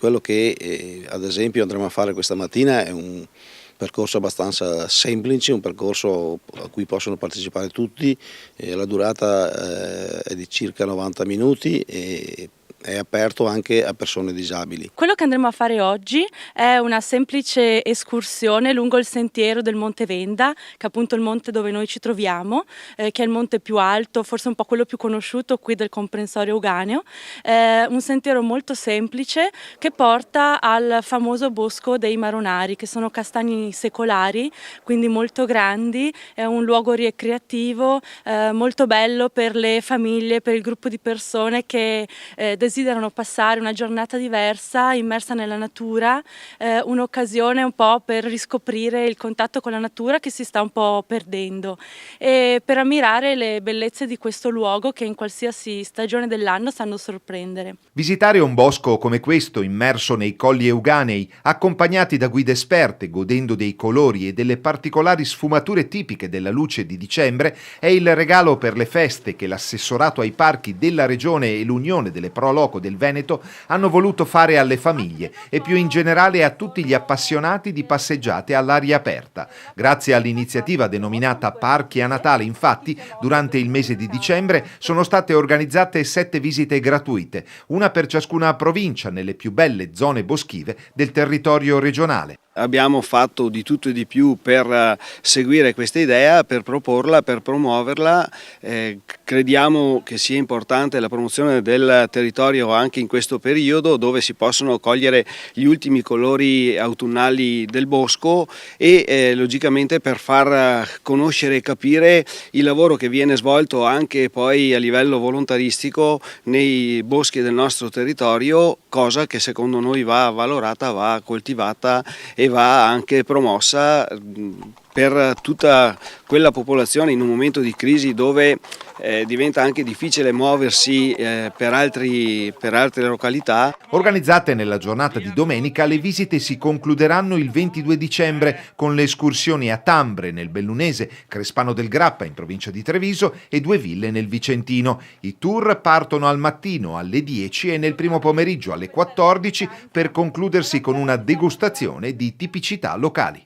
Quello che ad esempio andremo a fare questa mattina è un percorso abbastanza semplice, un percorso a cui possono partecipare tutti, la durata è di circa 90 minuti e è aperto anche a persone disabili. Quello che andremo a fare oggi è una semplice escursione lungo il sentiero del Monte Venda, che è appunto il monte dove noi ci troviamo, che è il monte più alto, forse un po' quello più conosciuto qui del comprensorio Euganeo. Un sentiero molto semplice che porta al famoso bosco dei Maronari, che sono castagni secolari, quindi molto grandi. È un luogo ricreativo molto bello per le famiglie, per il gruppo di persone che desiderano passare una giornata diversa, immersa nella natura, un'occasione un po' per riscoprire il contatto con la natura che si sta un po' perdendo e per ammirare le bellezze di questo luogo che in qualsiasi stagione dell'anno sanno sorprendere. Visitare un bosco come questo, immerso nei colli euganei, accompagnati da guide esperte, godendo dei colori e delle particolari sfumature tipiche della luce di dicembre, è il regalo per le feste che l'assessorato ai parchi della regione e l'Unione delle Pro Loco del Veneto hanno voluto fare alle famiglie e più in generale a tutti gli appassionati di passeggiate all'aria aperta. Grazie all'iniziativa denominata Parchi a Natale, infatti, durante il mese di dicembre sono state organizzate 7 visite gratuite, una per ciascuna provincia nelle più belle zone boschive del territorio regionale. Abbiamo fatto di tutto e di più per seguire questa idea, per proporla, per promuoverla. Crediamo che sia importante la promozione del territorio anche in questo periodo dove si possono cogliere gli ultimi colori autunnali del bosco e logicamente per far conoscere e capire il lavoro che viene svolto anche poi a livello volontaristico nei boschi del nostro territorio, cosa che secondo noi va valorata, va coltivata e va anche promossa per tutta quella popolazione in un momento di crisi dove diventa anche difficile muoversi per altre località. Organizzate nella giornata di domenica, le visite si concluderanno il 22 dicembre con le escursioni a Tambre nel Bellunese, Crespano del Grappa in provincia di Treviso e Due Ville nel Vicentino. I tour partono al mattino alle 10 e nel primo pomeriggio alle 14 per concludersi con una degustazione di tipicità locali.